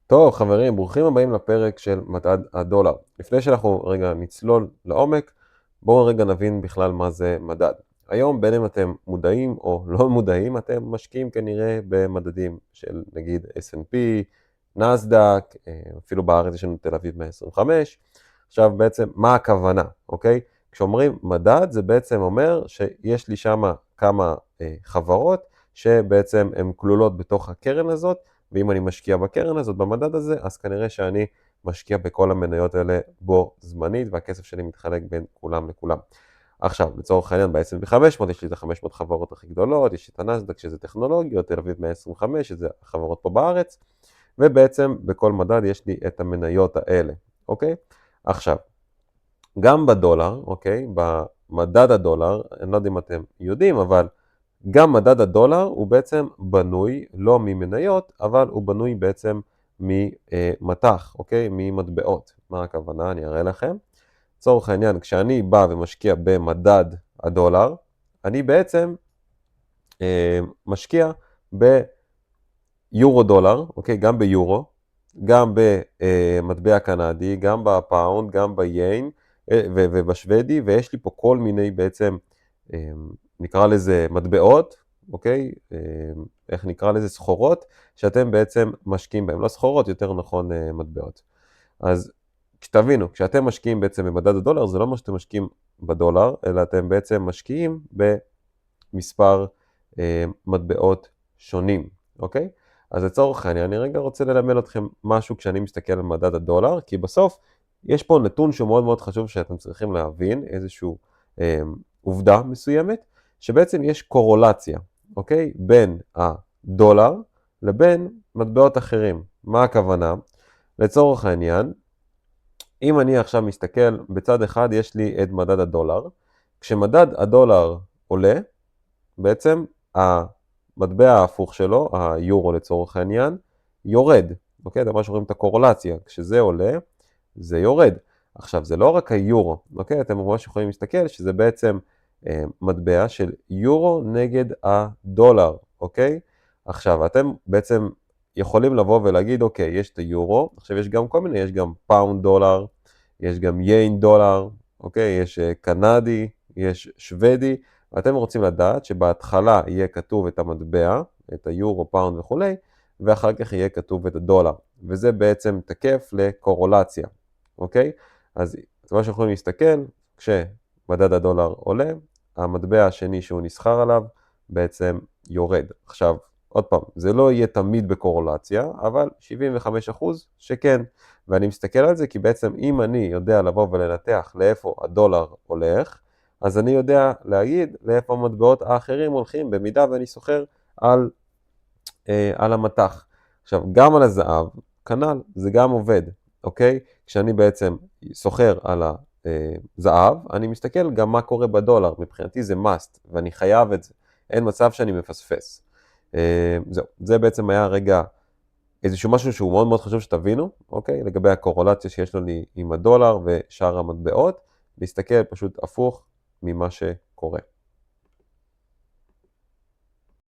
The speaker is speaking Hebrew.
טוב, חברים, ברוכים הבאים לפרק של מדד הדולר. לפני שאנחנו רגע נצלול לעומק, בואו רגע נבין בכלל מה זה מדד. היום בין אם אתם מודעים או לא מודעים, אתם משקיעים כנראה במדדים של נגיד S&P, נסדק, אפילו בארץ יש לנו תל אביב 125. עכשיו בעצם מה הכוונה, אוקיי? כשאומרים מדד זה בעצם אומר שיש לי שם כמה חברות שבעצם הן כלולות בתוך הקרן הזאת, ואם אני משקיע בקרן הזאת, במדד הזה, אז כנראה שאני משקיע בכל המניות האלה בו זמנית, והכסף שלי מתחלק בין כולם לכולם. עכשיו, לצורך העניין, ב-S&P 500 יש לי את ה-500 חברות הכי גדולות, יש את הנסדק שזה טכנולוגיות, תל אביב 125 שזה החברות פה בארץ, ובעצם בכל מדד יש לי את המניות האלה, אוקיי? עכשיו, גם בדולר, אוקיי? במדד הדולר, אני לא יודע אם אתם יודעים, אבל גם מדד הדולר הוא בעצם בנוי לא ממניות, אבל הוא בנוי בעצם ממטח, אוקיי? ממטבעות. מה הכוונה? אני אראה לכם. לצורך העניין, כשאני בא ומשקיע במדד הדולר, אני בעצם משקיע ביורו דולר, אוקיי? גם ביורו, גם במטבע קנדי, גם בפאונד, גם ביין ובשוודי, ויש לי פה כל מיני בעצם נקרא לזה מטבעות, אוקיי? איך נקרא לזה? סחורות, שאתם בעצם משקיעים בהם. לא סחורות, יותר נכון מטבעות. אז תבינו, כשאתם משקיעים בעצם במדד הדולר, זה לא מה שאתם משקיעים בדולר, אלא אתם בעצם משקיעים במספר מטבעות שונים, אוקיי? אז לצורך העניין, אני רגע רוצה ללמד אתכם משהו כשאני מסתכל על מדד הדולר, כי בסוף יש פה נתון שהוא מאוד מאוד חשוב שאתם צריכים להבין, איזשהו עובדה מסוימת, שבעצם יש קורולציה, אוקיי? בין הדולר לבין מטבעות אחרים. מה הכוונה? לצורך העניין, אם אני עכשיו מסתכל, בצד אחד יש לי את מדד הדולר, כשמדד הדולר עולה, בעצם המטבע ההפוך שלו, היורו לצורך העניין, יורד, אוקיי? זה מה שרואים את הקורולציה, כשזה עולה, זה יורד. עכשיו, זה לא רק היורו, אוקיי? אתם ממש יכולים להסתכל שזה בעצם מטבע של יורו נגד הדולר, אוקיי? עכשיו, אתם בעצם יכולים לבוא ולהגיד, אוקיי, יש את היורו, עכשיו יש גם כל מיני, יש גם פאונד דולר, יש גם ין דולר, אוקיי? יש קנדי, יש שוודי, ואתם רוצים לדעת שבהתחלה יהיה כתוב את המטבע, את היורו, פאונד וכולי, ואחר כך יהיה כתוב את הדולר, וזה בעצם תקף לקורולציה, אוקיי? אז מה שיכולים להסתכל, כשמדד הדולר עולה, המטבע השני שהוא נסחר עליו בעצם יורד. עכשיו, עוד פעם, זה לא יהיה תמיד בקורולציה, אבל 75% שכן. ואני מסתכל על זה כי בעצם אם אני יודע לבוא ולנתח לאיפה הדולר הולך, אז אני יודע להגיד לאיפה המטבעות האחרים הולכים, במידה ואני סוחר על המטח. עכשיו, גם על הזהב, כנ"ל, זה גם עובד, אוקיי? כשאני בעצם סוחר על הזהב, אני מסתכל גם מה קורה בדולר, מבחינתי זה must, ואני חייב את זה, אין מצב שאני מפספס. זהו, זה בעצם היה רגע איזשהו משהו שהוא מאוד מאוד חשוב שתבינו, אוקיי? לגבי הקורולציה שיש לנו עם הדולר ושאר המטבעות, להסתכל פשוט הפוך ממה שקורה.